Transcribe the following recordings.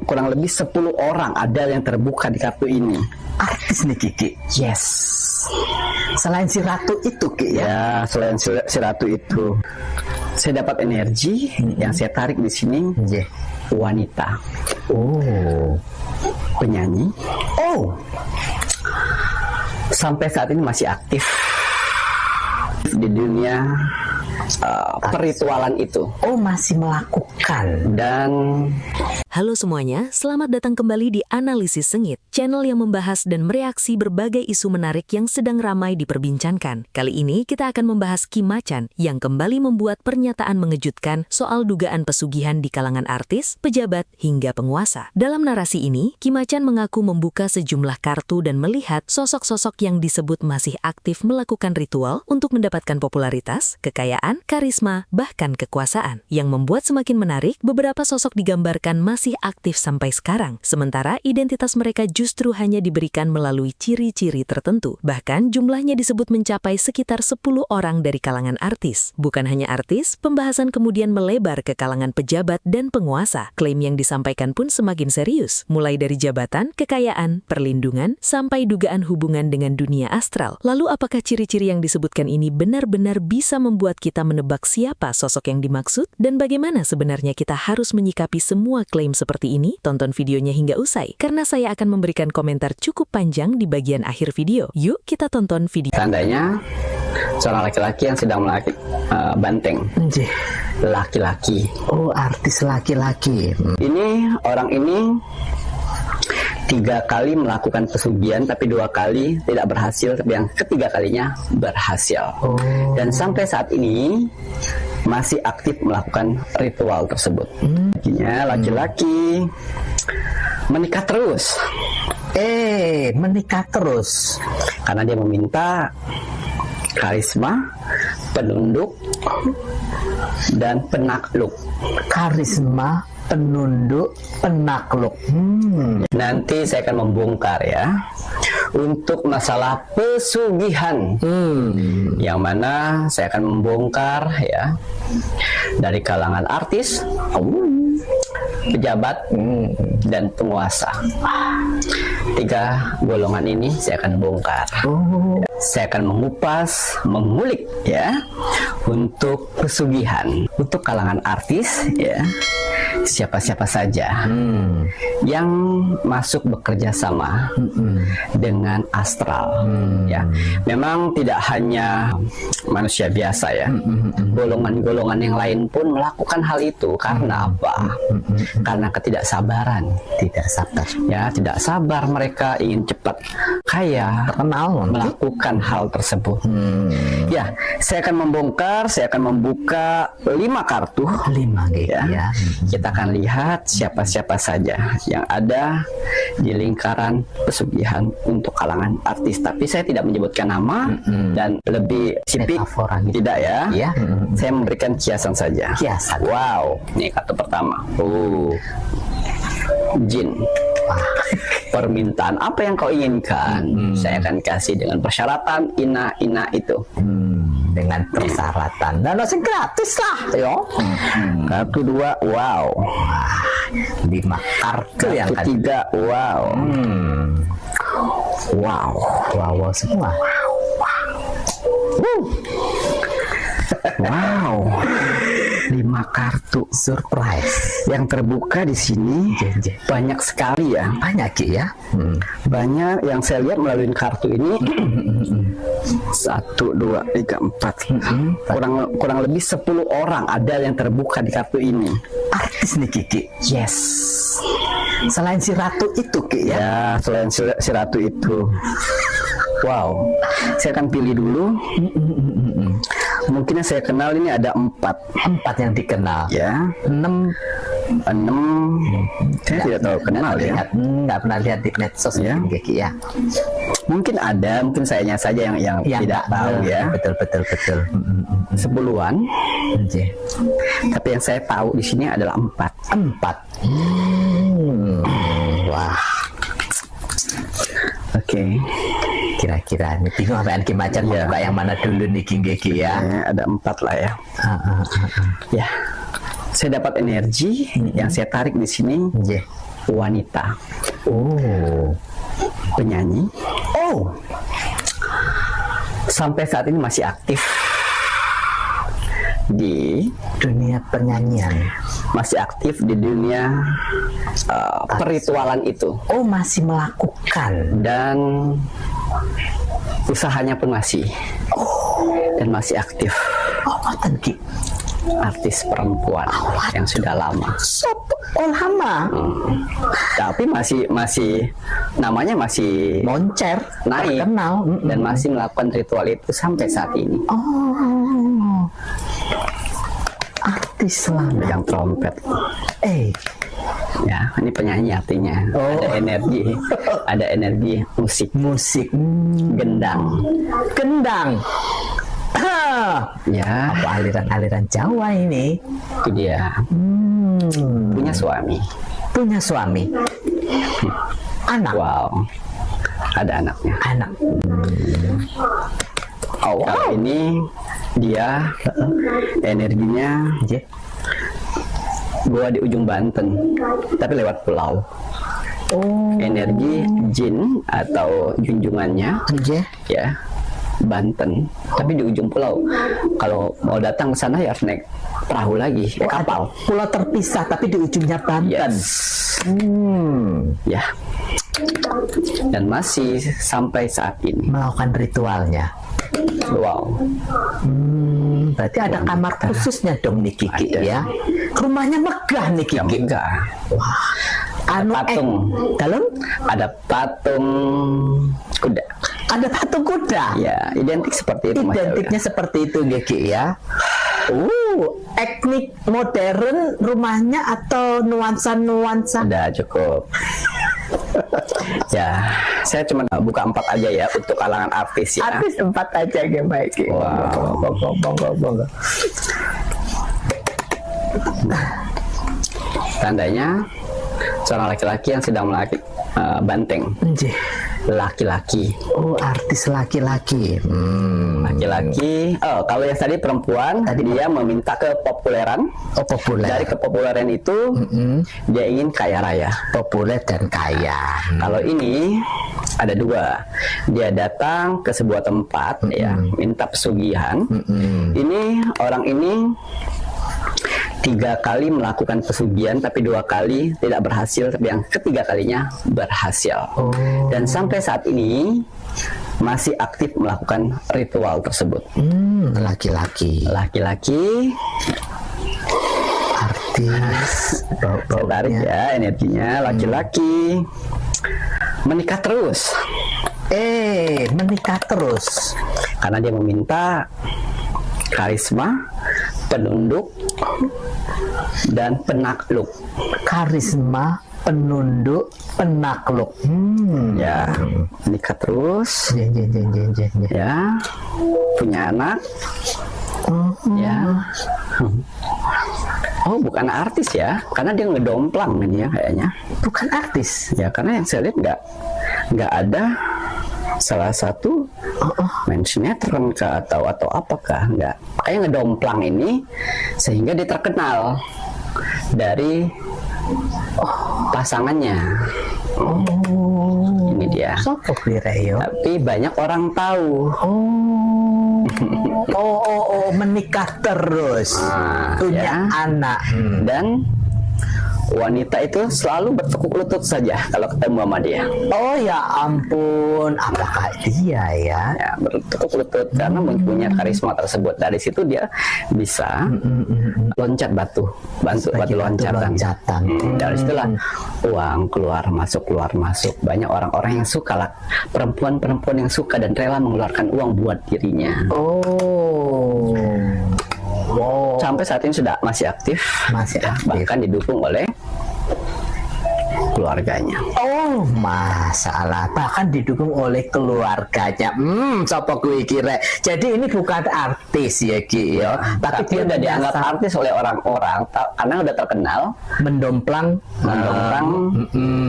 kurang lebih 10 orang ada yang terbuka di kartu ini. Artis nih Ki. Yes. Selain si ratu itu Ki ya. Ya, selain si ratu itu, saya dapat energi yang saya tarik di sini. Wanita. Oh, penyanyi. Oh, sampai saat ini masih aktif di dunia perritualan itu. Oh, masih melakukan. Dan halo semuanya, selamat datang kembali di Analisis Sengit, channel yang membahas dan mereaksi berbagai isu menarik yang sedang ramai diperbincangkan. Kali ini kita akan membahas Kim Macan yang kembali membuat pernyataan mengejutkan soal dugaan pesugihan di kalangan artis, pejabat, hingga penguasa. Dalam narasi ini, Kim Macan mengaku membuka sejumlah kartu dan melihat sosok-sosok yang disebut masih aktif melakukan ritual untuk mendapatkan popularitas, kekayaan, karisma, bahkan kekuasaan. Yang membuat semakin menarik, beberapa sosok digambarkan masih aktif sampai sekarang, sementara identitas mereka justru hanya diberikan melalui ciri-ciri tertentu. Bahkan jumlahnya disebut mencapai sekitar 10 orang dari kalangan artis. Bukan hanya artis, pembahasan kemudian melebar ke kalangan pejabat dan penguasa. Klaim yang disampaikan pun semakin serius, mulai dari jabatan, kekayaan, perlindungan, sampai dugaan hubungan dengan dunia astral. Lalu apakah ciri-ciri yang disebutkan ini benar-benar bisa membuat kita menebak siapa sosok yang dimaksud? Dan bagaimana sebenarnya kita harus menyikapi semua klaim seperti ini? Tonton videonya hingga usai, karena saya akan memberikan komentar cukup panjang di bagian akhir video. Yuk kita tonton video. Tandanya seorang laki-laki yang sedang banteng. Laki-laki. Oh, artis laki-laki. Ini orang ini 3 kali melakukan pesugihan, tapi 2 kali tidak berhasil, tapi yang ketiga kalinya berhasil. Dan sampai saat ini masih aktif melakukan ritual tersebut. Artinya laki-laki menikah terus. Menikah terus. Karena dia meminta karisma, penunduk, dan penakluk. Karisma, penunduk, penakluk. Nanti saya akan membongkar ya untuk masalah pesugihan, yang mana saya akan membongkar ya dari kalangan artis, pejabat, dan penguasa. 3 golongan ini saya akan bongkar. Saya akan mengupas, mengulik ya untuk pesugihan, untuk kalangan artis ya. Siapa-siapa saja yang masuk bekerja sama dengan astral ya. Memang tidak hanya manusia biasa ya, golongan-golongan yang lain pun melakukan hal itu. Karena apa? Karena ketidaksabaran. Tidak sabar Ya, tidak sabar, mereka ingin cepat kaya, terkenal, melakukan hal tersebut. Ya, saya akan membongkar, saya akan membuka 5 kartu. 5 ya. Kita akan lihat siapa-siapa saja yang ada di lingkaran pesugihan untuk kalangan artis. Tapi saya tidak menyebutkan nama dan lebih sipik gitu. Tidak ya. Saya memberikan kiasan saja. Kiasan. Wow, ini kartu pertama. Jin. Permintaan apa yang kau inginkan, saya akan kasih dengan persyaratan ina itu. Dengan persyaratan dan masih gratis lah yo. Kartu 2, wow. 5 kartu yang ketiga, wow. Wow semua. Wow. 5 kartu surprise yang terbuka di sini. Banyak sekali ya. Banyak ya. Banyak yang saya lihat melalui kartu ini. 1, 2, 3, 4. Kurang lebih 10 orang ada yang terbuka di kartu ini. Artis nih Kiki. Yes. Selain si ratu itu Ki ya. Ya, selain si ratu itu. Wow. Saya akan pilih dulu. Mungkin yang saya kenal ini ada 4 yang dikenal ya. 6 saya tidak tahu kenal ya. Nggak pernah lihat di medsos ya. Ya. Mungkin ada, mungkin sayanya saja yang tidak tahu ya. Betul. 10-an. Tapi yang saya tahu di sini adalah 4. Wah. Oke. Kira-kira ini bingung sampai Kim Macan ya. Yang mana dulu nih King Geki ya. Ada 4 lah ya. Ya. Saya dapat energi yang saya tarik di sini Nggih. wanita, Oh. penyanyi. Oh. Sampai saat ini masih aktif di Dunia penyanyian. dunia perritualan itu, Oh, masih melakukan. dan usahanya pun masih, dan masih aktif. Oh, ngoten Ki. Artis perempuan yang sudah lama, Lama. tapi masih namanya masih Moncer. naik Terkenal. dan masih melakukan ritual itu sampai saat ini. Oh. Artis lama. Pegang trompet. Ya, ini penyanyi artinya. Ada energi musik, Musik. gendang. Kendang. Ya, Apa aliran-aliran Jawa ini? itu dia. Punya suami. Punya suami. Anak. Wow, ada anaknya. Anak. Oh, kali ini dia energinya Nggih. gua di ujung Banten, tapi lewat pulau. Oh. Energi jin atau junjungannya Nggih. ya Banten, tapi di ujung pulau. Kalau mau datang ke sana ya harus naik perahu lagi, kapal. Pulau terpisah tapi di ujungnya Banten. Yes. Ya. Dan masih sampai saat ini. Melakukan ritualnya. Wow. Berarti ada kamar khususnya dong nih Kiki Ada. ya. Rumahnya megah nih Yang Kiki. enggak. Anu patung. dalam Ada patung kuda. ada patung kuda. Ya, identik seperti itu. Mas Identiknya Yoga. seperti itu Kiki ya. Etnik modern rumahnya atau nuansa-nuansa? Udah cukup. Ya, saya cuma buka 4 aja ya untuk kalangan artis ya. Artis 4 aja ya baik. Wow. Bonggo. Tandanya seorang laki-laki yang sedang banteng. Nggih. Laki-laki. Oh, artis laki-laki. Laki-laki. Oh, kalau yang tadi perempuan, dia meminta kepopuleran. Oh, populer. Dari kepopuleran itu, dia ingin kaya raya. Populer dan kaya. Kalau ini ada 2. Dia datang ke sebuah tempat, ya, minta pesugihan. Ini orang ini 3 kali melakukan pesugihan, tapi 2 kali tidak berhasil, tapi yang ketiga kalinya berhasil. Dan sampai saat ini masih aktif melakukan ritual tersebut. Laki-laki. Laki-laki, Artis. saya tarik ya energinya. Laki-laki menikah terus Menikah terus. karena dia meminta karisma, penunduk, dan penakluk. Karisma, penunduk, penakluk. Ya, menikah terus, ya, punya anak, ya. Oh, bukan artis ya, karena dia ngedomplang ini ya kayaknya. Bukan artis. Ya, karena yang saya lihat nggak ada salah satu main sinetron kah atau apakah, nggak. Kayak ngedomplang ini sehingga dia terkenal dari pasangannya. Ini dia. Sopo Wireyo? Tapi banyak orang tahu. Menikah terus. Punya ya. anak. Dan wanita itu selalu bertekuk lutut saja kalau ketemu sama dia. Oh ya ampun, apakah dia ya? Ya, bertekuk lutut karena punya karisma tersebut. Dari situ dia bisa loncat batu loncatan. Dari situlah uang keluar masuk. Banyak orang-orang yang suka lah, perempuan-perempuan yang suka dan rela mengeluarkan uang buat dirinya. Wow. Sampai saat ini sudah masih aktif. Bahkan didukung oleh keluarganya. Oh, masalah. Bahkan didukung oleh keluarganya. Sopo kuwi kira. Jadi ini bukan artis ya Ki ya. Tapi dia udah dianggap artis oleh orang-orang karena udah terkenal mendomplang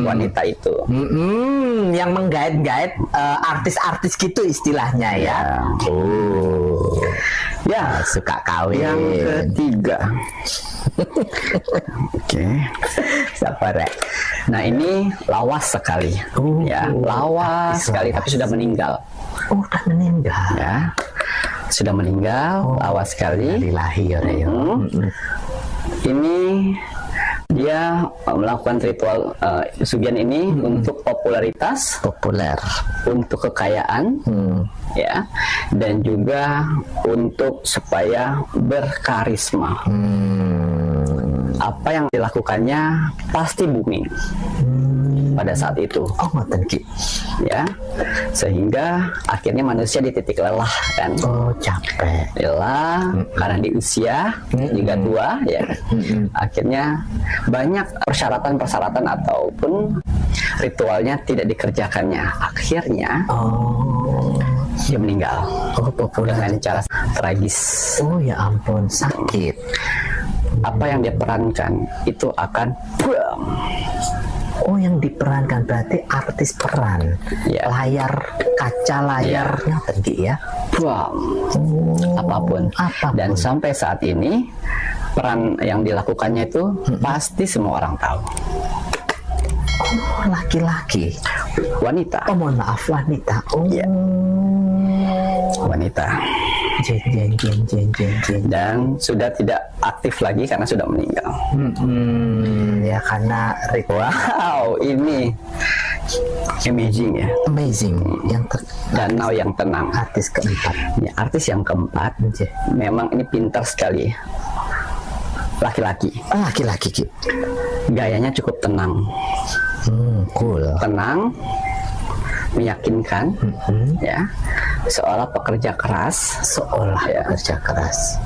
wanita itu. Yang menggait-gait artis-artis gitu istilahnya ya. Ya, suka kawin. yang ketiga. Oke. Sabar ya. Nah, ini lawas sekali. Ya, lawas sekali tapi sudah meninggal. Oh, udah meninggal. Ya. Sudah meninggal, lawas sekali. Ilahi ya. Ini dia melakukan ritual pesugihan ini untuk popularitas, Populer. untuk kekayaan, ya, dan juga untuk supaya berkarisma. Apa yang dilakukannya pasti booming pada saat itu, Oh, ngoten Ki. ya, sehingga akhirnya manusia di titik lelah kan. Oh, capek. Lelah karena di usia juga tua, ya. Akhirnya banyak persyaratan-persyaratan ataupun ritualnya tidak dikerjakannya. Akhirnya Oh. dia meninggal Oh, populer. dengan cara tragis. Oh, ya ampun, sakit. Apa yang dia perankan itu akan bam. Oh, yang diperankan berarti artis peran. Ya. Layar kaca layarnya tadi ya. Bam. Apapun. Dan sampai saat ini peran yang dilakukannya itu pasti semua orang tahu. Oh, laki-laki. Wanita. Oh, mohon maaf, wanita. Oh. Ya. Wanita. Jen. Dan sudah tidak aktif lagi karena sudah meninggal. Ya, karena ritual. Wow, ini amazing ya. Amazing. Danau yang tenang. Artis keempat. Ya, artis yang keempat, Jen. memang ini pintar sekali. Laki-laki. Laki-laki Ki. Gayanya cukup tenang. Cool. Tenang, meyakinkan, ya, seolah pekerja keras. Seolah Ya. kerja keras.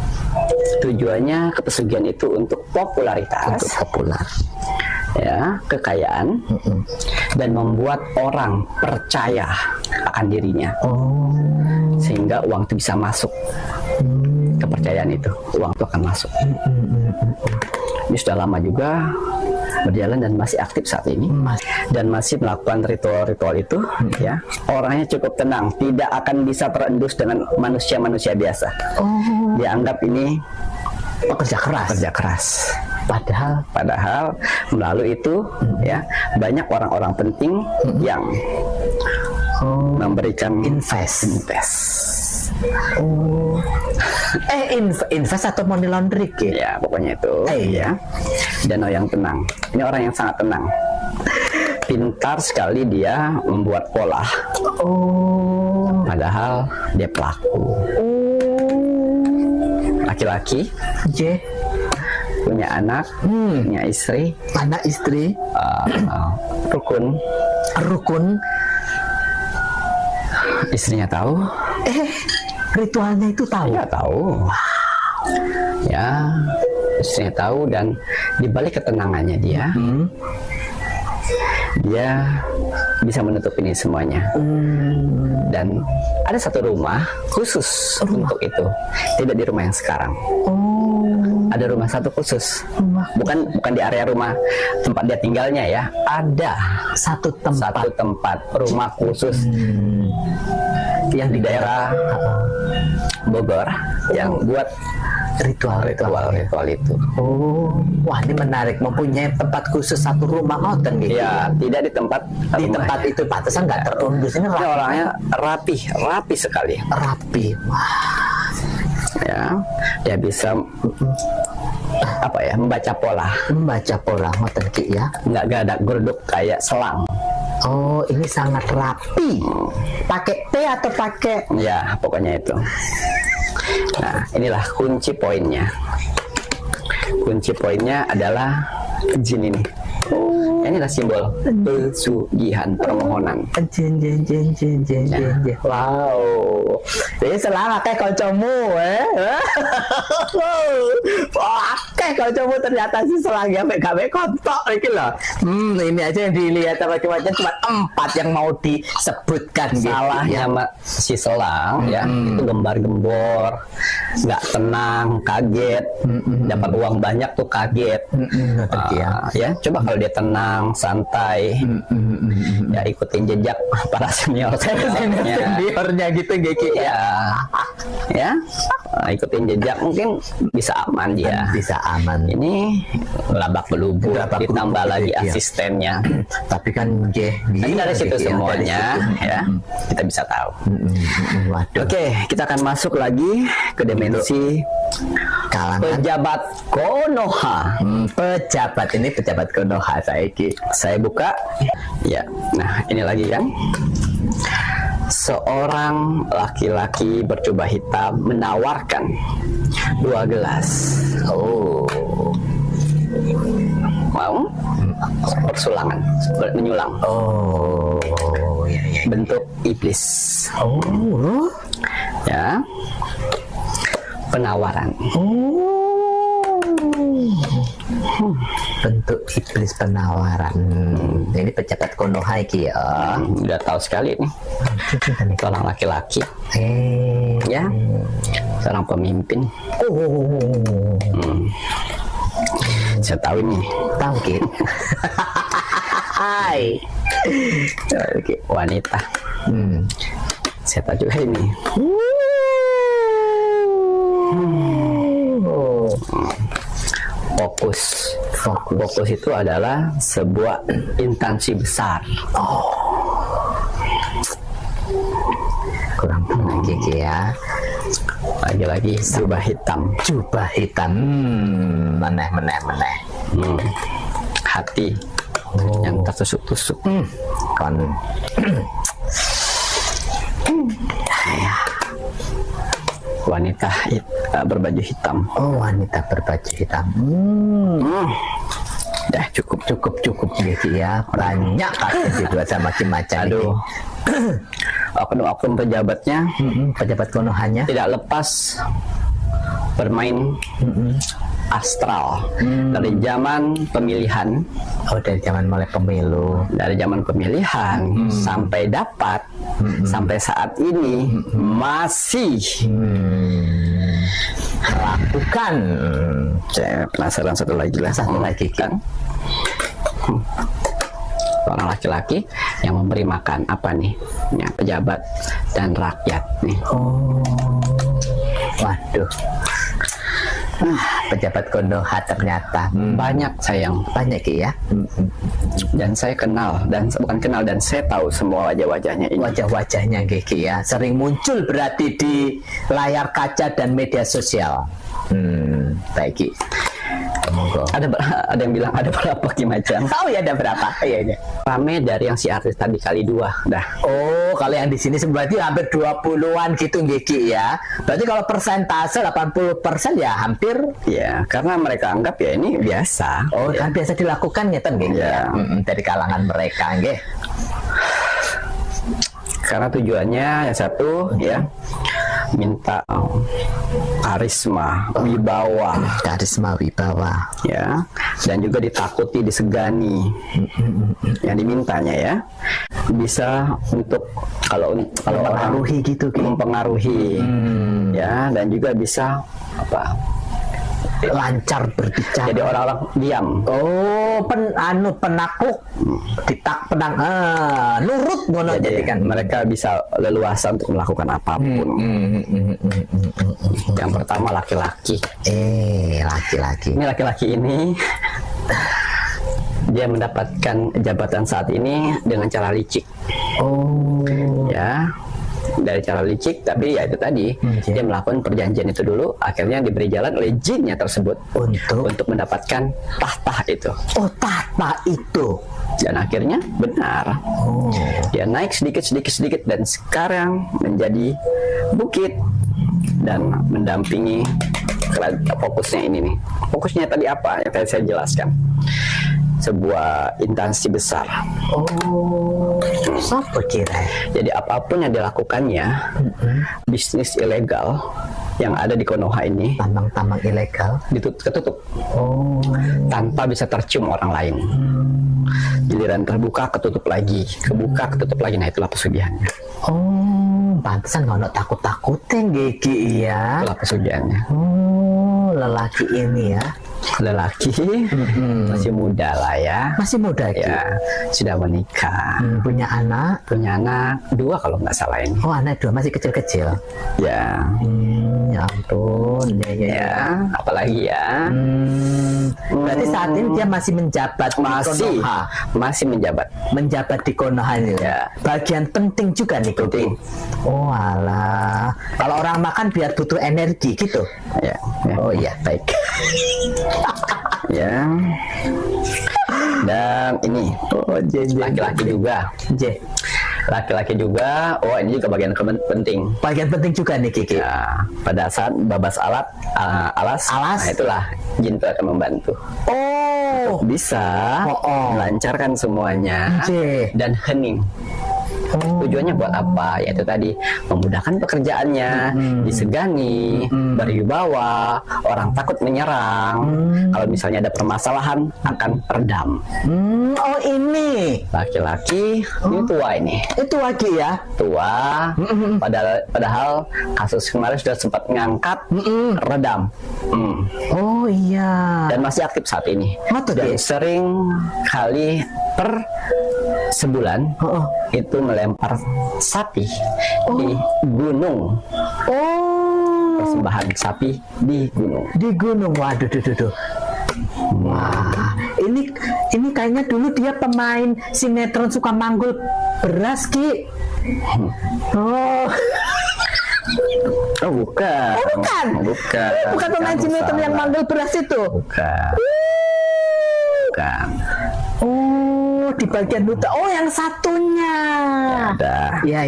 Tujuannya kepesugihan itu untuk popularitas, Untuk populer. ya, kekayaan, dan membuat orang percaya akan dirinya, Oh. sehingga uang itu bisa masuk. Kepercayaan itu, uang itu akan masuk. Ini sudah lama juga berjalan dan masih aktif saat ini, dan masih melakukan ritual-ritual itu, ya. Orangnya cukup tenang, tidak akan bisa terendus dengan manusia-manusia biasa. Dianggap ini Pekerja keras. kerja keras. Padahal melalui itu, ya, banyak orang-orang penting yang memberikan Invest. Oh. Invest atau money laundering Ki? Ya, pokoknya itu, Iya. ya. Danau yang tenang. Ini orang yang sangat tenang. Pintar sekali dia membuat pola. Oh. Padahal dia pelaku. Laki-laki, J. punya anak, punya istri, Anak istri. rukun. Rukun. Istrinya tahu, Ritualnya itu tahu. nggak tahu. Ya, istrinya tahu, dan dibalik ketenangannya dia, dia bisa menutup ini semuanya. Dan ada satu rumah khusus untuk itu, tidak di rumah yang sekarang. Ada rumah satu khusus, bukan di area rumah tempat dia tinggalnya, ya. Ada Satu satu tempat rumah khusus yang di daerah Bogor yang buat ritual itu. Oh, wah, ini menarik, mempunyai tempat khusus satu rumah ngoten gitu. Ya, tidak di tempat Di rumahnya. tempat itu pantesan nggak terundus. Ini Ini orangnya rapi sekali. rapi. Wah, Ya, dia bisa membaca pola, membaca pola ngoten Ki ya. nggak gadak gerduk kayak selang. Oh, ini sangat rapi. Pakai T atau pakai? Ya, pokoknya itu. Nah, inilah kunci poinnya. Kunci poinnya adalah jin ini. Inilah simbol pesugihan, permohonan. Jen. Wow. Jadi selama kayak kancamu, wah, kayak kancamu ternyata sih selangnya PKB kontok iki loh. Ini aja yang dilihat macam-macam cuma 4 yang mau disebutkan gitu. Salahnya sama si selang, ya, itu gembar-gembor, nggak tenang, kaget, dapat uang banyak tuh kaget. Ya. Ya, coba kalau dia tenang tenang, santai. Ya ikutin jejak para seniornya gitu Geki ya. Ya. Nah, ikutin jejak mungkin bisa aman dia. Bisa aman. Ini labak belubur, ditambah lagi iya. asistennya. Tapi kan Tapi dari situ semuanya ya kita bisa tahu. Waduh. Oke, kita akan masuk lagi ke dimensi Kalangan pejabat Konoha. pejabat ini pejabat Konoha saiki. Saya buka. Ya. Nah, ini lagi kan. Seorang laki-laki berjubah hitam menawarkan 2 gelas. Oh. Mau? Persulangan, menyulang. Oh, ya. Bentuk iblis. Oh. Ya. Penawaran. Bentuk iblis penawaran. Ini pejabat Konoha iki ya. Udah tahu sekali nih. Seorang laki-laki. Ya. Seorang pemimpin. Saya tahu ini. Tahu Ki. Hai. Oke, wanita. Saya tahu juga ini. Fokus itu adalah sebuah instansi besar. Kurang pernah Geki ya. Lagi-lagi jubah hitam. Jubah hitam. Meneh. Hati yang tertusuk-tusuk. Kon. Wanita berbaju hitam. Oh, wanita berbaju hitam. Dah cukup. Geki ya. Banyak kasus dibuat sama Ki-macan. Aduh. Oknum-oknum pejabatnya pejabat Konohanya tidak lepas bermain astral dari zaman pemilihan. Oh, dari zaman mulai pemilu. Dari zaman pemilihan sampai dapat sampai saat ini masih Melakukan. Saya penasaran satu lagi lah. Satu lagi kan. Seorang laki-laki yang memberi makan apa nih? Ya, pejabat dan rakyat nih. Oh, waduh. Pejabat Konoha ternyata Banyak sayang. banyak ya. Dan saya kenal dan bukan kenal dan saya tahu semua wajah-wajahnya ini. Wajah-wajahnya Geki ya, sering muncul berarti di layar kaca dan media sosial. Baik Ki. Monggo. Ada yang bilang ada berapa Ki-macan? Oh ya, ada berapa? Iya. Rame dari yang si artis tadi kali 2 dah. Oh, kalau yang di sini berarti hampir 20-an gitu Geki ya. Berarti kalau persentase 80% ya hampir. Ya, karena mereka anggap ya ini biasa. Oh, kan biasa dilakukan ya Geki ya. Dari kalangan mereka nggih. Karena tujuannya yang satu ya minta karisma, wibawa, ya, dan juga ditakuti, disegani. Yang dimintanya ya bisa untuk kalau Mempengaruhi orang gitu, Ki. mempengaruhi, ya, dan juga bisa apa? Lancar berbicara. Jadi orang-orang diam. Oh, penakut, nurut ngono jadi kan. Mereka bisa leluasa untuk melakukan apapun. Yang pertama laki-laki. Laki-laki. Ini laki-laki ini dia mendapatkan jabatan saat ini dengan cara licik. Oh. Ya. Dari cara licik, tapi ya itu tadi dia melakukan perjanjian itu dulu, akhirnya diberi jalan oleh jinnya tersebut untuk mendapatkan tahta itu. Oh, tahta itu. Dan akhirnya benar. Dia naik sedikit dan sekarang menjadi bukit dan mendampingi fokusnya ini nih. Fokusnya tadi apa yang tadi saya jelaskan? Sebuah instansi besar. Siapa kira? Jadi apapun yang dilakukannya, bisnis ilegal yang ada di Konoha ini, tambang-tambang ilegal, ketutup, tanpa bisa tercium orang lain. Giliran terbuka, ketutup lagi, kebuka, ketutup lagi. Nah, itulah pesugihannya. Pantesan nggak takut-takutin Geki ya. Itulah pesugihannya. Lelaki ini ya. lelaki masih muda lah ya. Masih muda Ki. Ya, sudah menikah. Punya anak. Punya anak 2 kalau nggak salah ini. Oh, anak 2 masih kecil-kecil. Ya. Ya ampun. Ya, apalagi ya. Berarti saat ini dia masih menjabat di Konoha. Masih Menjabat di Konoha ini. Ya. Bagian penting juga nih Ki. Penting. Oh alah. Kalau orang makan biar butuh energi gitu. Ya. Oh iya, baik. Ya. Dan ini laki-laki juga. J. Laki-laki juga. Oh, ini juga bagian penting. Bagian penting juga nih Kiki. Ya, pada saat babas alas, nah itulah jin itu akan membantu. Oh, Bisa melancarkan semuanya J. dan hening. Tujuannya buat apa? Yaitu tadi memudahkan pekerjaannya, disegani, berwibawa, orang takut menyerang. Kalau misalnya ada permasalahan akan redam. Oh ini Laki-laki ini tua ini. itu lagi ya. Tua. Padahal kasus kemarin sudah sempat ngangkat, redam. Oh iya. Dan masih aktif saat ini. Betul, Dan Ki. sering kali per sebulan itu melempar sapi di gunung. Oh, Persembahan sapi di gunung. di gunung. Waduh, duh. Wah, ini kayaknya dulu dia pemain sinetron suka manggul beras Ki. Oh, Oh bukan. oh bukan. Bukan. Bukan pemain sinetron yang manggul beras itu. Bukan. Bukan. Oh, di bagian hutan. Oh, yang satunya. Ada. Ya.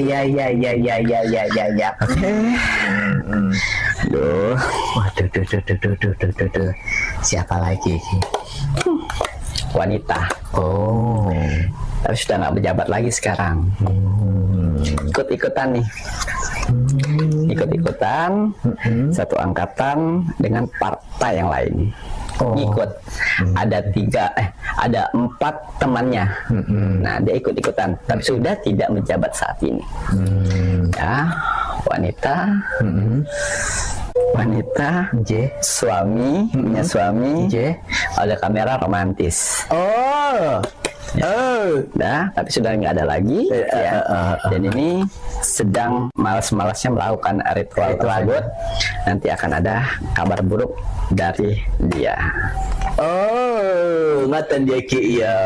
Oke. Duh. Waduh, duh. Siapa lagi? Wanita. Oh. Tapi sudah nggak berjabat lagi sekarang. Ikut-ikutan nih. Ikut-ikutan satu angkatan dengan partai yang lain. Ikut. Ada 4 temannya. Nah, dia ikut-ikutan, tapi sudah tidak menjabat saat ini. Ya, wanita, J. suami, punya suami, J. ada kamera romantis. Oh. Nah, tapi sudah nggak ada lagi. Ya. Dan ini sedang malas-malasnya melakukan ritual tersebut. Nanti akan ada kabar buruk dari dia. Oh, ngaten dia Ki ya.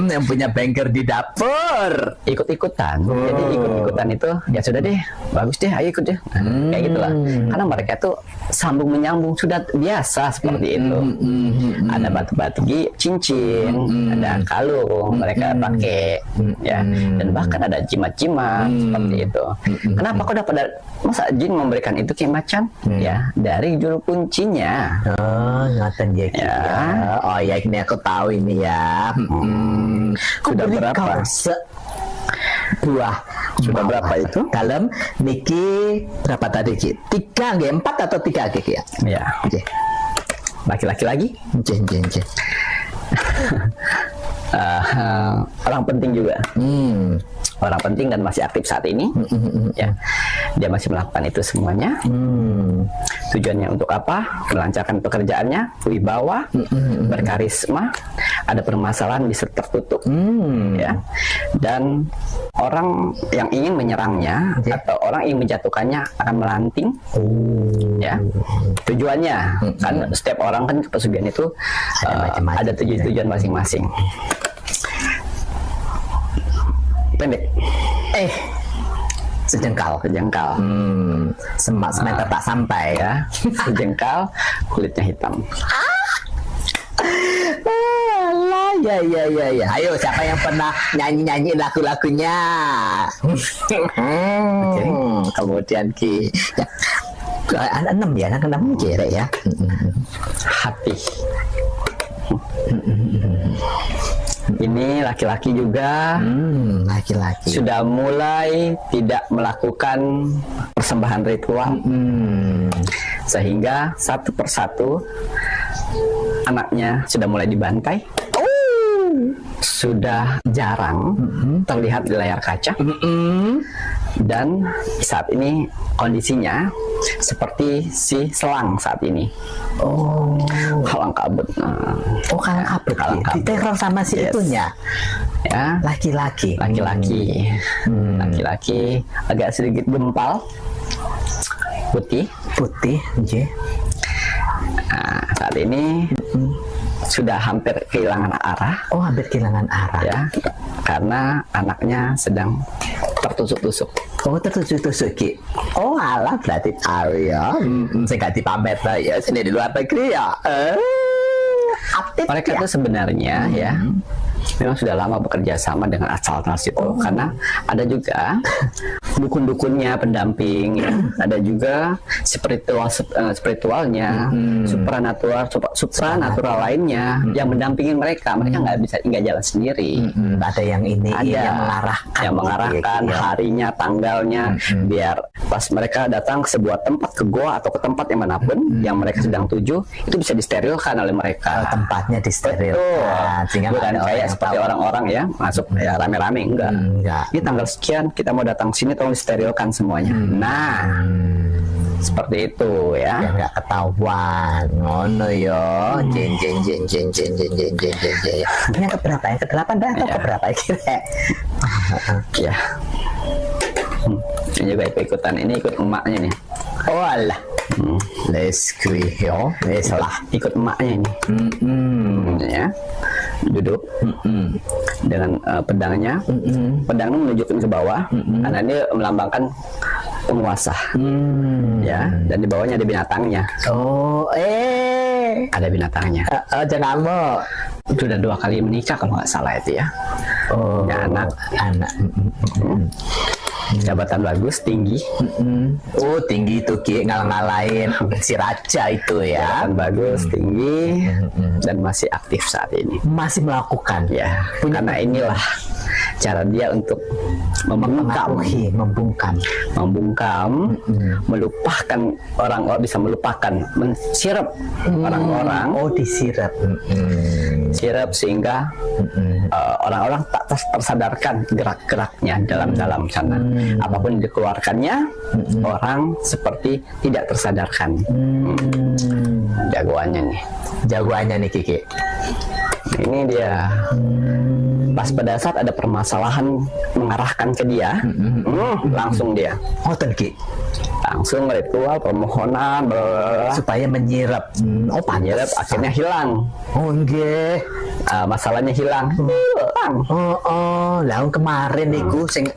Yang punya banker di dapur. Ikut-ikutan. Jadi ikut-ikutan itu ya sudah deh, bagus deh, ayo ikut deh. Kayak gitulah. Karena mereka tuh sambung menyambung sudah biasa seperti itu. Ada batu-batu cincin, ada kalung mereka pakai, ya. Dan bahkan ada jimat-jimat seperti itu. Kenapa kok dapat masa jin memberikan itu kayak macan? Ya, dari juru kuncinya. Oh, ngaten dia Ki Ya. ya. Oh ya, ini aku tahu ini ya. Sudah berapa? Buah. Sudah berapa itu? Dalam niki berapa tadi Ki? 3 nggih, 4 atau 3 Ki ya? Ya. Oke. Laki-laki lagi? Nggih. Orang penting juga. Orang penting dan masih aktif saat ini. Ya, dia masih melakukan itu semuanya. Tujuannya untuk apa? Melancarkan pekerjaannya, wibawa, berkarisma, ada permasalahan bisa tertutup. Ya, dan orang yang ingin menyerangnya atau orang ingin menjatuhkannya akan melanting. Ya, tujuannya kan setiap orang kan pesugihan itu ada tujuan masing-masing. Pendek. Sejengkal. Semeter tak sampai ya. Sejengkal, kulitnya hitam. Ya. Ayo, siapa yang pernah nyanyi lagu-lagunya? Kemudian Ki. Ya. Anak 6 ya, anak 6 kira ya. Hati. Ini laki-laki juga. Laki-laki. Sudah mulai tidak melakukan persembahan ritual. Sehingga satu persatu anaknya sudah mulai dibantai. sudah jarang terlihat di layar kaca. Dan saat ini kondisinya seperti si selang saat ini. Oh, Kalang kabut. kalang kabut. Kalang kabut. Diteror sama si Yes. itunya. Ya, Laki-laki. laki-laki agak sedikit gempal, putih. Putih, nggih. Nah, saat ini sudah hampir kehilangan arah, Oh, hampir kehilangan arah. ya, karena anaknya sedang tertusuk-tusuk. Oh, tertusuk-tusuk Ki. Oh, alah berarti tahu ya. Saya gak dipamer ya, sini di luar negeri ya. Aktif Mereka ya. itu sebenarnya ya memang sudah lama bekerja sama dengan Asal Trans itu, karena ada juga dukun-dukunnya, pendamping, ya. Ada juga spiritualnya, supranatural lainnya yang mendampingi mereka. Mereka nggak jalan sendiri. Ada yang ini Ada yang mengarahkan, yang mengarahkan gitu ya. harinya, tanggalnya, biar pas mereka datang ke sebuah tempat, ke goa atau ke tempat yang manapun yang mereka sedang tuju, itu bisa disterilkan oleh mereka. Tempatnya disterilkan sehingga nggak Bukan ada orang kayak yang seperti tahu. orang-orang ya masuk ya rame-rame, enggak. Enggak. Ini tanggal sekian kita mau datang sini, tolong disterilkan semuanya. Nah, seperti itu ya. Ya nggak ketahuan, ngono yo. Jeng. Yang keberapa? Yang ke-8 dah atau Ya. keberapa kira? Ya. Ini juga ikut-ikutan, ini ikut emaknya nih. Oh alah. Let's go yo. Salah. Ikut emaknya ini. Ya. Duduk dengan pedangnya. Pedangnya menunjukkan ke bawah karena ini melambangkan penguasa. Ya, dan di bawahnya ada binatangnya. Oh, Ada binatangnya. jangan mau. Sudah 2 kali menikah kalau nggak salah itu ya. Oh, Punya anak. Jabatan bagus, tinggi. Oh, tinggi itu Ki, ngalah-ngalahin si raja itu ya. Jabatan bagus, tinggi, dan masih aktif saat ini. Masih melakukan. Ya, karena inilah cara dia untuk membungkam, melupakan orang-orang, bisa melupakan, mensirap orang-orang. Oh, disirap. Sirap sehingga orang-orang tak tersadarkan gerak-geraknya dalam sana. Apapun yang dikeluarkannya, orang seperti tidak tersadarkan. Jagoannya nih Kiki. Ini dia. Pas pada saat ada permasalahan mengarahkan ke dia, langsung dia. Oh, Ki. Langsung ritual permohonan Supaya menyirap. Oh, menyerap, akhirnya hilang. Oh, nggih. Masalahnya hilang. Lah kemarin iku sing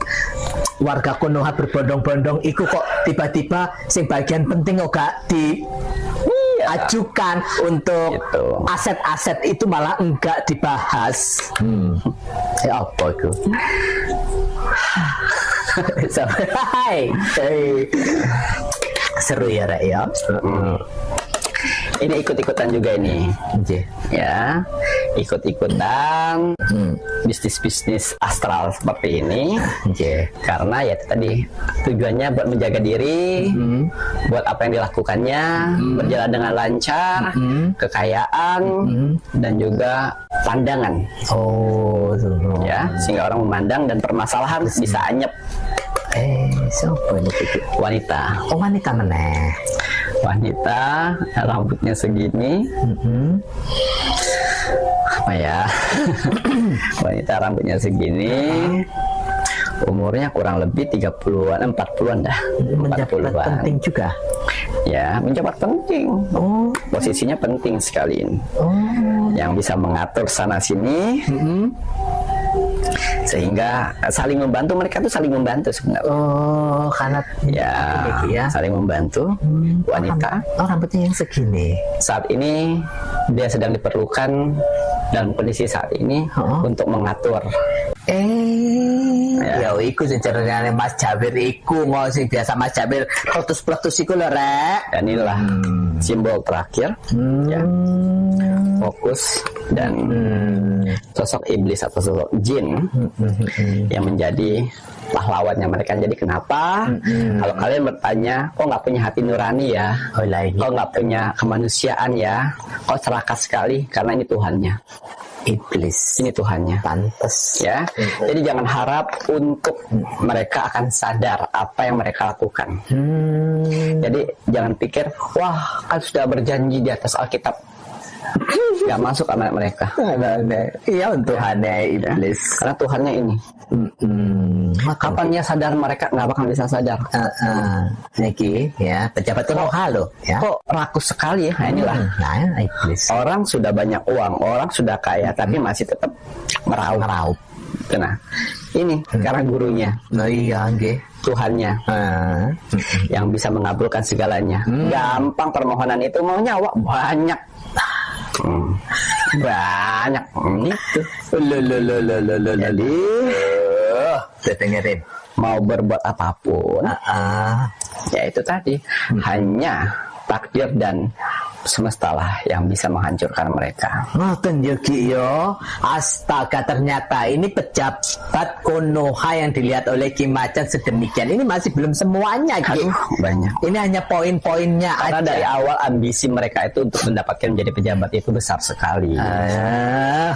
warga Konoha berbondong-bondong iku kok tiba-tiba sing bagian penting kok gak diajukan untuk Gitu. aset-aset itu malah enggak dibahas. Ya apa itu? Hai. Seru ya Rek ya. Ini ikut-ikutan juga ini. Ya, ikut-ikutan bisnis-bisnis astral seperti ini. Karena ya itu tadi tujuannya buat menjaga diri, buat apa yang dilakukannya berjalan dengan lancar, kekayaan, dan juga pandangan. Ya, sehingga orang memandang dan permasalahan bisa anyep. Siapa ini? Wanita. Oh, wanita meneh. Wanita rambutnya segini. Apa ya? Wanita rambutnya segini. Umurnya kurang lebih 30-an, 40-an dah. Menjabat penting juga. Ya, menjabat penting. Posisinya penting sekali ini. Yang bisa mengatur sana sini. Sehingga saling membantu, mereka tuh saling membantu sebenarnya. Karena Ya, saling membantu. Wanita rambutnya yang segini. saat ini dia sedang diperlukan dalam kondisi saat ini untuk mengatur. Ya iku sing jenenge Mas Jabir iku mau sing biasa Mas Jabir pletus-pletus iku lho Rek. Dan inilah simbol terakhir, ya, fokus dan sosok iblis atau sosok jin yang menjadi pahlawannya mereka. Jadi kenapa kalau kalian bertanya, kok nggak punya hati nurani ya, kok nggak punya kemanusiaan ya, kok serakah sekali, karena ini Tuhannya. iblis. Ini Tuhannya. Pantes. Ya, jadi jangan harap untuk mereka akan sadar apa yang mereka lakukan. Jadi jangan pikir, wah kan sudah berjanji di atas Alkitab, nggak masuk anak mereka. Iya, Tuhannya iblis. Karena Tuhannya ini. Kapan dia sadar, mereka nggak bakal bisa sadar. Niki, ya pejabat terhormat loh. Ya. Kok rakus sekali ya? Nah, inilah. Nah, iblis. Orang sudah banyak uang, orang sudah kaya, tapi masih tetap meraup. Nah, ini karena gurunya, Oh iya, nggih. Tuhannya, yang bisa mengabulkan segalanya. Gampang permohonan itu, mau nyawa banyak. Banyak itu. Jadi Dengerin. mau berbuat apapun, ya itu tadi, hanya takdir dan semestalah yang bisa menghancurkan mereka. Ngoten yo Ki yo. Astaga, ternyata ini pejabat Konoha yang dilihat oleh Ki Macan sedemikian. Ini masih belum semuanya, Ki. Aduh, banyak. Ini hanya poin-poinnya Karena aja. dari awal ambisi mereka itu untuk mendapatkan menjadi pejabat itu besar sekali.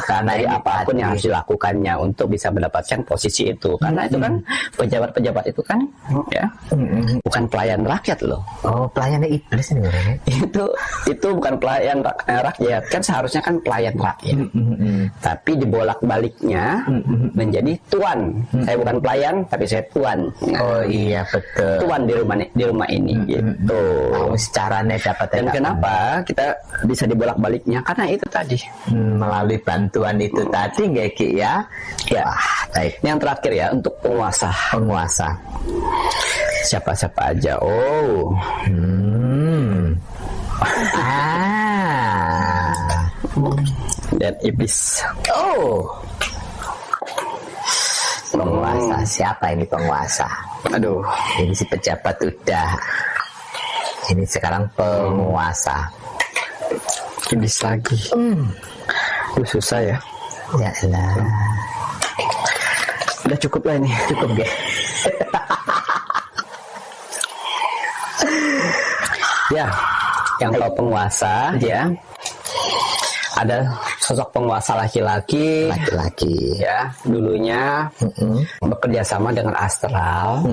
Karena ini apapun yang harus tadi. dilakukannya untuk bisa mendapatkan posisi itu. Karena itu kan pejabat-pejabat itu kan ya bukan pelayan rakyat loh. Oh, pelayannya iblis ini orangnya. Itu bukan pelayan rakyat, kan seharusnya kan pelayan rakyat. Tapi dibolak-baliknya menjadi tuan. Saya bukan pelayan, tapi saya tuan. Nah, Oh iya, betul. tuan di rumah ini gitu. Tahu caranya dapat. Dan kenapa kita bisa dibolak-baliknya? Karena itu tadi. Melalui bantuan itu tadi nggak Ki ya? Ya. Wah, baik. Yang terakhir ya, untuk penguasa. Siapa-siapa aja. Oh. Dan iblis. Oh. Penguasa. Siapa ini penguasa? Aduh. Ini si pejabat udah. Ini sekarang penguasa. Iblis lagi. Susah ya. Ya lah. Udah cukup lah ini. Cukup deh. Ya, yang tahu penguasa ya. Ada sosok penguasa laki-laki ya, dulunya bekerja sama dengan astral,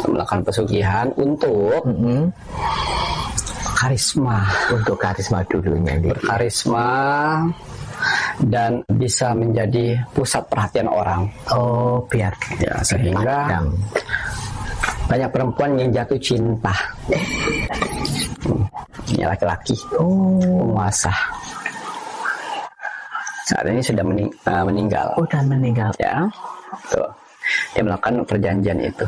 melakukan pesugihan untuk karisma. Untuk karisma dulunya nih. Berkarisma dan bisa menjadi pusat perhatian orang. Oh, biar Ya, sehingga pandang. banyak perempuan yang jatuh cinta. Ini laki-laki, penguasa. Saat ini sudah meninggal. Udah meninggal. Ya, tuh. Dia melakukan perjanjian itu.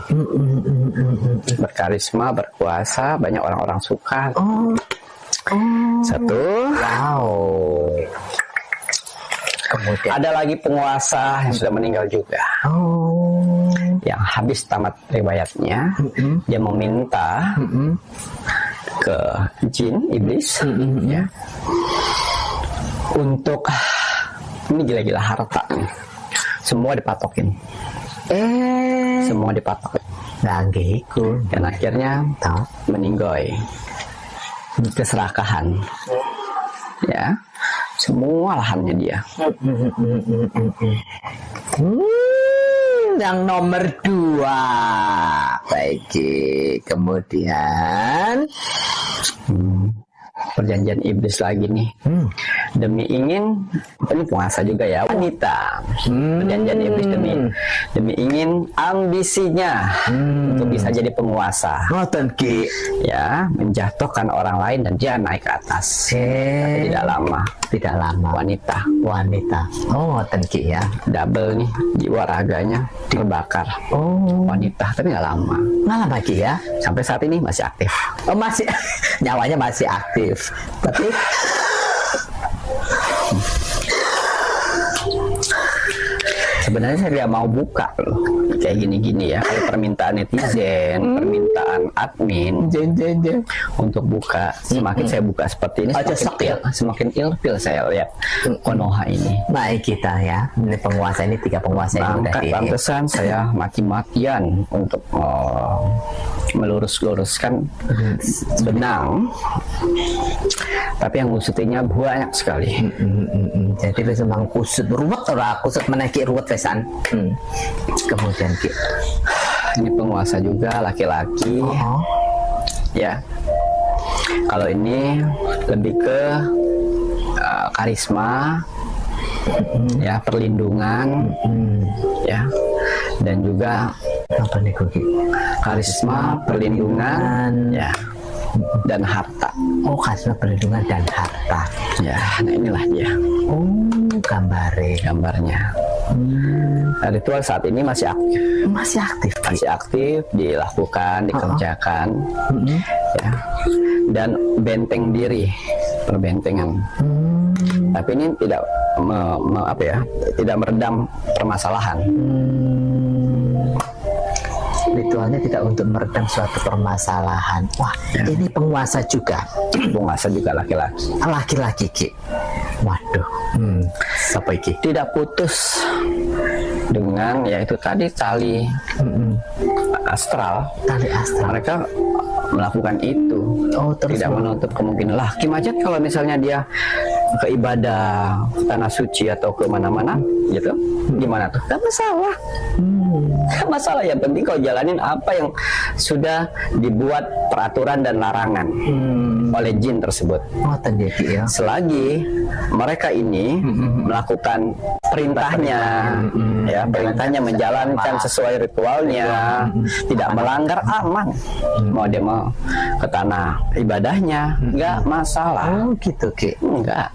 Berkarisma, berkuasa, banyak orang-orang suka. Satu. Wow. Kemudian Ada lagi penguasa yang sudah meninggal juga. Yang habis tamat riwayatnya, dia meminta ke jin, iblis, ya, untuk ini gila-gila harta nih. Semua dipatokin. Semua dipatokin. Nanggiku. Dan akhirnya meninggoy. Keserakahan. Ya. Semua lahannya dia. Yang nomor 2. Baik. Kemudian Perjanjian iblis lagi nih. Demi ingin, ini penguasa juga ya, wanita. Perjanjian iblis demi ingin ambisinya untuk bisa jadi penguasa. ngoten Ki. Ya, menjatuhkan orang lain dan dia naik ke atas. Tapi tidak lama. Wanita. Oh, ngoten Ki ya. Double nih, jiwa raganya terbakar. Wanita, tapi nggak lama. Nggak lama Ki ya. Sampai saat ini masih aktif. Oh, masih nyawanya masih aktif. Tapi sebenarnya saya tidak mau buka loh kayak gini-gini ya, kalau permintaan netizen, permintaan admin untuk buka. Semakin saya buka seperti ini, semakin ilfil saya lihat Konoha ini. Baik kita ya, ini penguasa ini 3 penguasa ini udah Pantesan saya mati-matian untuk melurus-luruskan benang, tapi yang ngusutinya banyak sekali. Jadi bisa mengkusut ruwet atau kusut menaiki ruwet pesan. Kemudian ini penguasa juga laki-laki. Ya, kalau ini lebih ke karisma, ya, perlindungan, ya, dan juga apa nih karisma, perlindungan, ya, dan harta. Oh, karisma, perlindungan dan harta. Ya, nah inilah dia. Oh, gambarnya. Nah, ritual saat ini masih aktif. Masih aktif dilakukan, dikerjakan, ya, dan benteng diri, perbentengan. Tapi ini tidak tidak meredam permasalahan. Ritualnya tidak untuk meredam suatu permasalahan. Wah, ini penguasa juga. Penguasa juga laki-laki. Laki-laki, Ki. Waduh. Siapa iki? Tidak putus dengan yaitu tadi tali astral. Tali astral. Mereka melakukan itu. Tidak menutup kemungkinan. Lah, Ki Majid kalau misalnya dia ke ibadah ke tanah suci atau ke mana-mana gitu, gimana tuh? Gak masalah. Gak masalah, yang penting kau jalanin apa yang sudah dibuat peraturan dan larangan oleh jin tersebut. Selagi mereka ini melakukan perintahnya, ya, perintahnya menjalankan sesuai ritualnya, tidak melanggar, aman. Mau dia mau ke tanah ibadahnya, nggak masalah. Oh gitu, Ki. Enggak.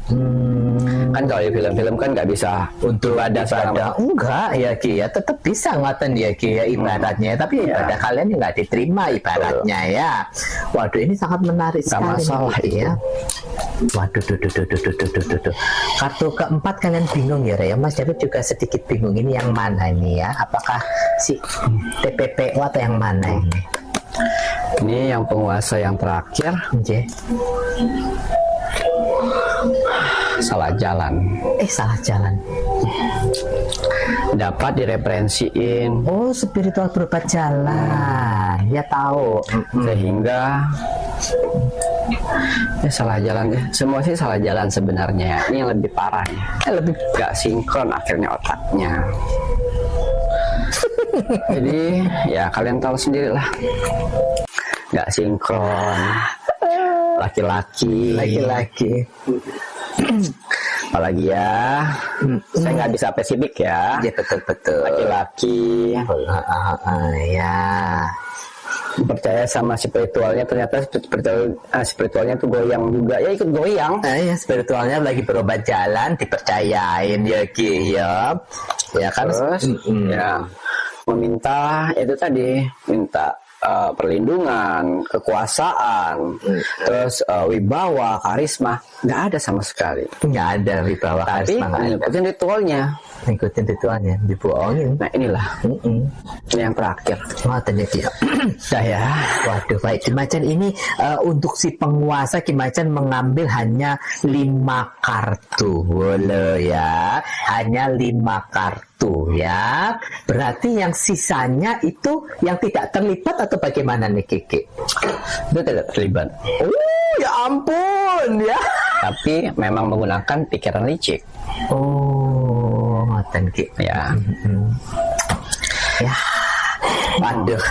Kan kalau di film-film kan nggak bisa untuk ibadah. Enggak ya, Ki, ya tetap bisa ngaten dia, Ki, ya, ibadatnya. Tapi ibadah kalian nggak diterima ibadatnya, ya. Waduh, ini sangat menarik sekali. Masalah ya. Waduh, kartu keempat kalian bingung ya, ya. Mas Jarod juga sedikit bingung, ini yang mana ini ya? Apakah si TPPO atau yang mana ini? Ini yang penguasa yang terakhir. Salah jalan. Salah jalan. Dapat direferensiin. Oh, spiritual berubah jalan. Ya tahu. Sehingga salah jalan. Semua sih salah jalan sebenarnya. Ini yang lebih parah ya. Lebih gak sinkron akhirnya otaknya. Jadi ya kalian tahu sendirilah. Gak sinkron. Laki-laki. Apalagi ya, saya nggak bisa spesifik ya. Ya betul. Laki-laki. Ya. Percaya sama spiritualnya, ternyata spiritualnya tuh goyang juga. Ya ikut goyang. Ya, spiritualnya lagi berobat jalan, dipercayain ya, Ki, ya. Ya kan. Terus, ya meminta itu tadi, minta perlindungan, kekuasaan, terus wibawa, karisma, nggak ada sama sekali. Nggak ada wibawa, karisma. Tapi ngikutin ritualnya, dibohongin. Nah inilah, ini yang terakhir. Ternyata ya. Waduh, baik. Kimacan ini untuk si penguasa, Kimacan mengambil hanya 5 kartu, boleh ya, hanya 5 kartu ya. Berarti yang sisanya itu yang tidak terlibat atau bagaimana nih, Kiki? Itu tidak terlibat. Oh, ya ampun ya. Tapi memang menggunakan pikiran licik. Oh, ngoten, Ki. Ya. Ya. Waduh,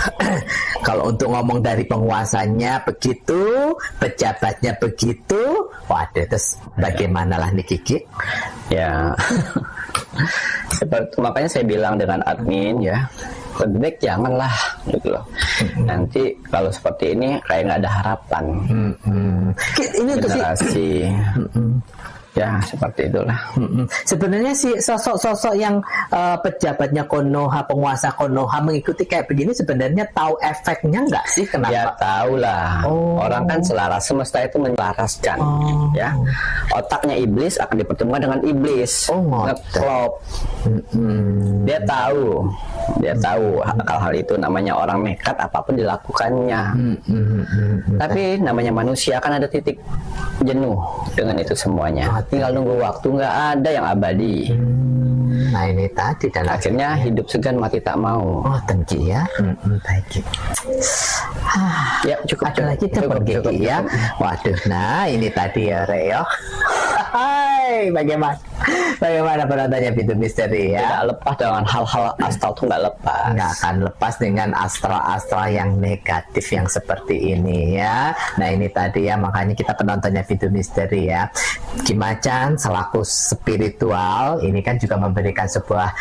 kalau untuk ngomong dari penguasanya begitu, pejabatnya begitu, waduh, terus bagaimana lah nih, Kiki? Ya, seperti makanya saya bilang dengan admin ya, lebih baik janganlah gitu loh. Nanti kalau seperti ini kayak nggak ada harapan. Ini untuk generasi Ya, seperti itulah. Sebenarnya si sosok-sosok yang pejabatnya Konoha, penguasa Konoha mengikuti kayak begini sebenarnya tahu efeknya nggak sih? Kenapa? Ya tahu lah. Orang kan selaras, semesta itu menyelaraskan. Ya, otaknya iblis akan dipertemukan dengan iblis. Ngeklop. Dia tahu hal-hal itu, namanya orang nekat, apapun dilakukannya. Tapi namanya manusia kan ada titik jenuh dengan itu semuanya. Tinggal nunggu waktu, nggak ada yang abadi. Nah ini tadi dan akhirnya hidup segan mati tak mau. Tengki ya. Baik. Ya cukup. Ada lagi cukup ya. Waduh, nah ini tadi ya Reo. Hai, bagaimana penontonnya Pintu Misteri ya? Tidak lepas dengan hal-hal astral tuh nggak lepas. Nggak akan lepas dengan astral-astral yang negatif yang seperti ini ya. Nah ini tadi ya, makanya kita penontonnya Pintu Misteri ya. Kim Macan selaku spiritual ini kan juga memberikan sebuah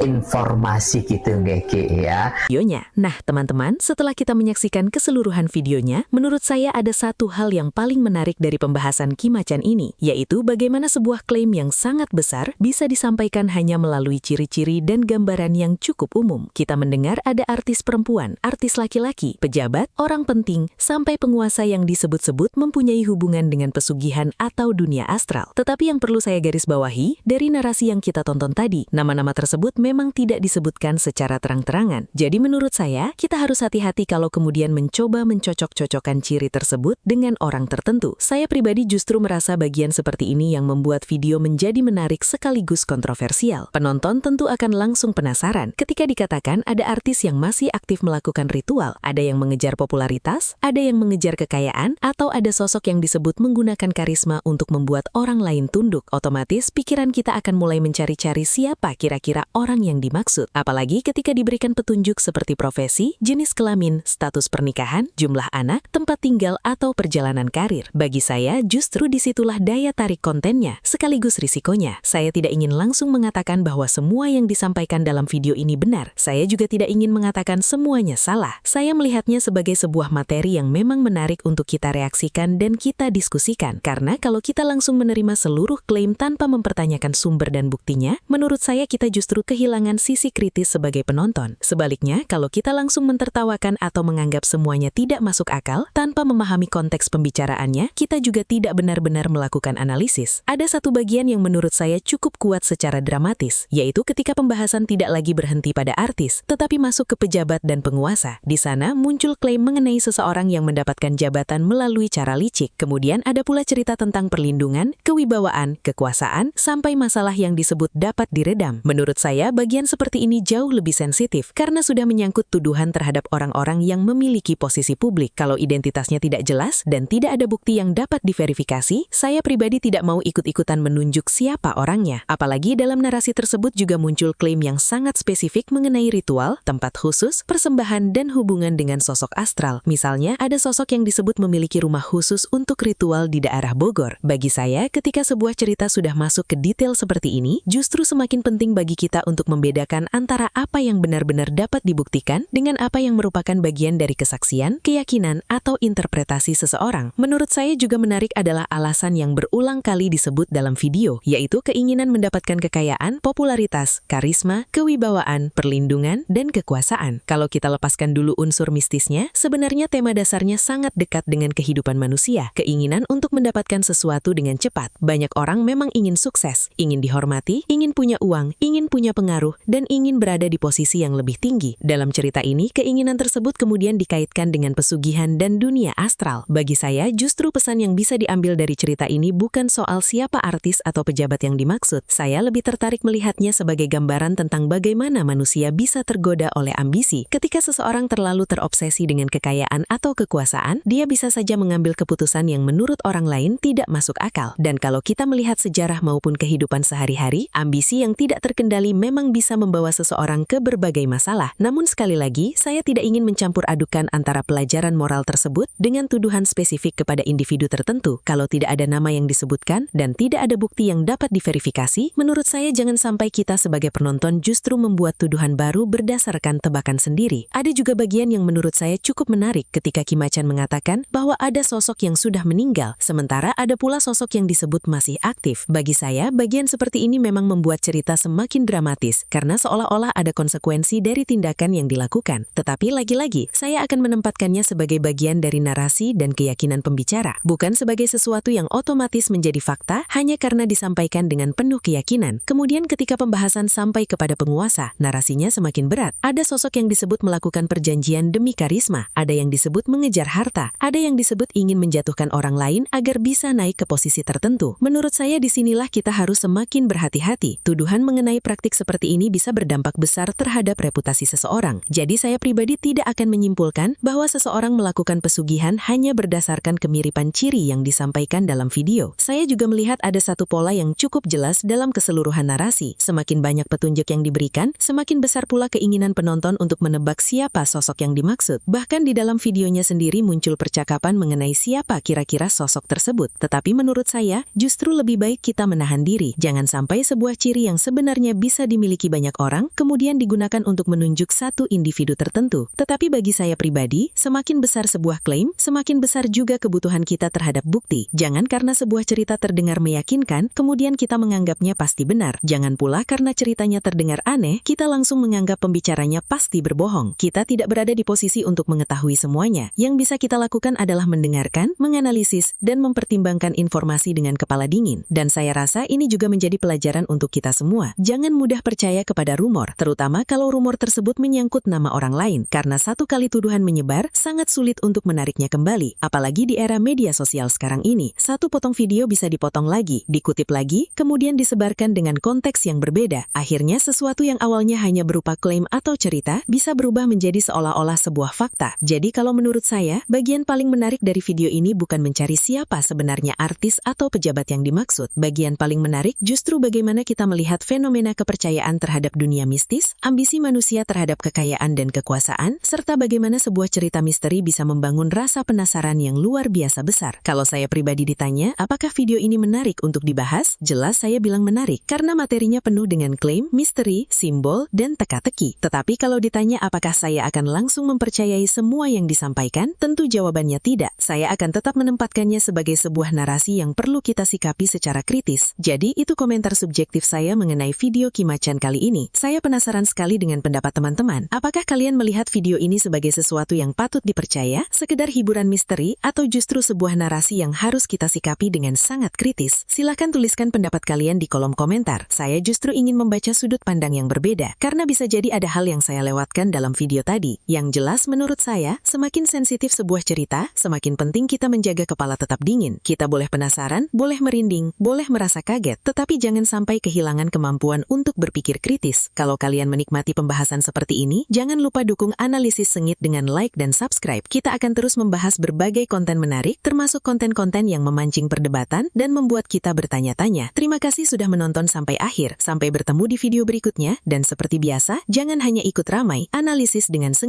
informasi gitu Geki ya. Videonya. Nah, teman-teman, setelah kita menyaksikan keseluruhan videonya, menurut saya ada satu hal yang paling menarik dari pembahasan Kim Macan ini, yaitu bagaimana sebuah klaim yang sangat besar bisa disampaikan hanya melalui ciri-ciri dan gambaran yang cukup umum. Kita mendengar ada artis perempuan, artis laki-laki, pejabat, orang penting, sampai penguasa yang disebut-sebut mempunyai hubungan dengan pesugihan atau dunia astral. Tetapi yang perlu saya garis bawahi, dari narasi yang kita tonton tadi, nama-nama tersebut memang tidak disebutkan secara terang-terangan. Jadi menurut saya, kita harus hati-hati kalau kemudian mencoba mencocok-cocokkan ciri tersebut dengan orang tertentu. Saya pribadi justru merasa bagian seperti ini yang membuat video menjadi menarik sekaligus kontroversial. Penonton tentu akan langsung penasaran ketika dikatakan ada artis yang masih aktif melakukan ritual, ada yang mengejar popularitas, ada yang mengejar kekayaan, atau ada sosok yang disebut menggunakan karisma untuk membuat orang lain tunduk. Otomatis pikiran kita akan mulai mencari-cari siapa kira-kira orang yang dimaksud. Apalagi ketika diberikan petunjuk seperti profesi, jenis kelamin, status pernikahan, jumlah anak, tempat tinggal, atau perjalanan karir. Bagi saya, justru disitulah daya tarik kontennya, sekaligus risikonya. Saya tidak ingin langsung mengatakan bahwa semua yang disampaikan dalam video ini benar. Saya juga tidak ingin mengatakan semuanya salah. Saya melihatnya sebagai sebuah materi yang memang menarik untuk kita reaksikan dan kita diskusikan. Karena kalau kita langsung menerima seluruh klaim tanpa mempertanyakan sumber dan buktinya, menurut saya kita justru kehilangan sisi kritis sebagai penonton. Sebaliknya, kalau kita langsung mentertawakan atau menganggap semuanya tidak masuk akal, tanpa memahami konteks pembicaraannya, kita juga tidak benar-benar melakukan analisis. Ada satu bagian yang menurut saya cukup kuat secara dramatis, yaitu ketika pembahasan tidak lagi berhenti pada artis, tetapi masuk ke pejabat dan penguasa. Di sana muncul klaim mengenai seseorang yang mendapatkan jabatan melalui cara licik. Kemudian ada pula cerita tentang perlindungan, kewibawaan, kekuasaan, sampai masalah yang disebut dapat diredam. Menurut saya, bagian seperti ini jauh lebih sensitif karena sudah menyangkut tuduhan terhadap orang-orang yang memiliki posisi publik. Kalau identitasnya tidak jelas dan tidak ada bukti yang dapat diverifikasi, saya pribadi tidak mau ikut-ikutan menunjuk siapa orangnya. Apalagi dalam narasi tersebut juga muncul klaim yang sangat spesifik mengenai ritual, tempat khusus, persembahan, dan hubungan dengan sosok astral. Misalnya, ada sosok yang disebut memiliki rumah khusus untuk ritual di daerah Bogor. Bagi saya, ketika sebuah cerita sudah masuk ke detail seperti ini, justru semakin penting bagi kita untuk membedakan antara apa yang benar-benar dapat dibuktikan dengan apa yang merupakan bagian dari kesaksian, keyakinan, atau interpretasi seseorang. Menurut saya juga menarik adalah alasan yang berulang kali disebut dalam video, yaitu keinginan mendapatkan kekayaan, popularitas, karisma, kewibawaan, perlindungan, dan kekuasaan. Kalau kita lepaskan dulu unsur mistisnya, sebenarnya tema dasarnya sangat dekat dengan kehidupan manusia, keinginan untuk mendapatkan sesuatu dengan cepat. Banyak orang memang ingin sukses, ingin dihormati, ingin punya uang, ingin punya pengaruh, dan ingin berada di posisi yang lebih tinggi. Dalam cerita ini, keinginan tersebut kemudian dikaitkan dengan pesugihan dan dunia astral. Bagi saya, justru pesan yang bisa diambil dari cerita ini bukan soal siapa artis atau pejabat yang dimaksud. Saya lebih tertarik melihatnya sebagai gambaran tentang bagaimana manusia bisa tergoda oleh ambisi. Ketika seseorang terlalu terobsesi dengan kekayaan atau kekuasaan, dia bisa saja mengambil keputusan yang menurut orang lain tidak masuk akal. Dan kalau kita melihat sejarah maupun kehidupan sehari-hari, ambisi yang tidak terkendali memang memang bisa membawa seseorang ke berbagai masalah. Namun sekali lagi, saya tidak ingin mencampur adukan antara pelajaran moral tersebut dengan tuduhan spesifik kepada individu tertentu. Kalau tidak ada nama yang disebutkan dan tidak ada bukti yang dapat diverifikasi, menurut saya jangan sampai kita sebagai penonton justru membuat tuduhan baru berdasarkan tebakan sendiri. Ada juga bagian yang menurut saya cukup menarik ketika Kim Macan mengatakan bahwa ada sosok yang sudah meninggal, sementara ada pula sosok yang disebut masih aktif. Bagi saya, bagian seperti ini memang membuat cerita semakin dramatis karena seolah-olah ada konsekuensi dari tindakan yang dilakukan. Tetapi lagi-lagi, saya akan menempatkannya sebagai bagian dari narasi dan keyakinan pembicara, bukan sebagai sesuatu yang otomatis menjadi fakta hanya karena disampaikan dengan penuh keyakinan. Kemudian ketika pembahasan sampai kepada penguasa, narasinya semakin berat. Ada sosok yang disebut melakukan perjanjian demi karisma, ada yang disebut mengejar harta, ada yang disebut ingin menjatuhkan orang lain agar bisa naik ke posisi tertentu. Menurut saya disinilah kita harus semakin berhati-hati. Tuduhan mengenai praktik seperti ini bisa berdampak besar terhadap reputasi seseorang. Jadi saya pribadi tidak akan menyimpulkan bahwa seseorang melakukan pesugihan hanya berdasarkan kemiripan ciri yang disampaikan dalam video. Saya juga melihat ada satu pola yang cukup jelas dalam keseluruhan narasi. Semakin banyak petunjuk yang diberikan, semakin besar pula keinginan penonton untuk menebak siapa sosok yang dimaksud. Bahkan di dalam videonya sendiri muncul percakapan mengenai siapa kira-kira sosok tersebut. Tetapi menurut saya, justru lebih baik kita menahan diri. Jangan sampai sebuah ciri yang sebenarnya bisa dimiliki banyak orang, kemudian digunakan untuk menunjuk satu individu tertentu. Tetapi bagi saya pribadi, semakin besar sebuah klaim, semakin besar juga kebutuhan kita terhadap bukti. Jangan karena sebuah cerita terdengar meyakinkan, kemudian kita menganggapnya pasti benar. Jangan pula karena ceritanya terdengar aneh, kita langsung menganggap pembicaranya pasti berbohong. Kita tidak berada di posisi untuk mengetahui semuanya. Yang bisa kita lakukan adalah mendengarkan, menganalisis, dan mempertimbangkan informasi dengan kepala dingin. Dan saya rasa ini juga menjadi pelajaran untuk kita semua. Jangan mudah percaya kepada rumor, terutama kalau rumor tersebut menyangkut nama orang lain. Karena satu kali tuduhan menyebar, sangat sulit untuk menariknya kembali. Apalagi di era media sosial sekarang ini. Satu potong video bisa dipotong lagi, dikutip lagi, kemudian disebarkan dengan konteks yang berbeda. Akhirnya sesuatu yang awalnya hanya berupa klaim atau cerita, bisa berubah menjadi seolah-olah sebuah fakta. Jadi kalau menurut saya, bagian paling menarik dari video ini bukan mencari siapa sebenarnya artis atau pejabat yang dimaksud. Bagian paling menarik justru bagaimana kita melihat fenomena kepercayaan terhadap dunia mistis, ambisi manusia terhadap kekayaan dan kekuasaan, serta bagaimana sebuah cerita misteri bisa membangun rasa penasaran yang luar biasa besar. Kalau saya pribadi ditanya, apakah video ini menarik untuk dibahas? Jelas saya bilang menarik, karena materinya penuh dengan klaim, misteri, simbol, dan teka-teki. Tetapi kalau ditanya apakah saya akan langsung mempercayai semua yang disampaikan, tentu jawabannya tidak. Saya akan tetap menempatkannya sebagai sebuah narasi yang perlu kita sikapi secara kritis. Jadi itu komentar subjektif saya mengenai video Kim Macan kali ini. Saya penasaran sekali dengan pendapat teman-teman. Apakah kalian melihat video ini sebagai sesuatu yang patut dipercaya, sekedar hiburan misteri, atau justru sebuah narasi yang harus kita sikapi dengan sangat kritis? Silahkan tuliskan pendapat kalian di kolom komentar. Saya justru ingin membaca sudut pandang yang berbeda, karena bisa jadi ada hal yang saya lewatkan dalam video tadi. Yang jelas menurut saya, semakin sensitif sebuah cerita, semakin penting kita menjaga kepala tetap dingin. Kita boleh penasaran, boleh merinding, boleh merasa kaget, tetapi jangan sampai kehilangan kemampuan untuk berpikir kritis. Kalau kalian menikmati pembahasan seperti ini, jangan lupa dukung analisis sengit dengan like dan subscribe. Kita akan terus membahas berbagai konten menarik, termasuk konten-konten yang memancing perdebatan dan membuat kita bertanya-tanya. Terima kasih sudah menonton sampai akhir. Sampai bertemu di video berikutnya, dan seperti biasa, jangan hanya ikut ramai, analisis dengan sengit.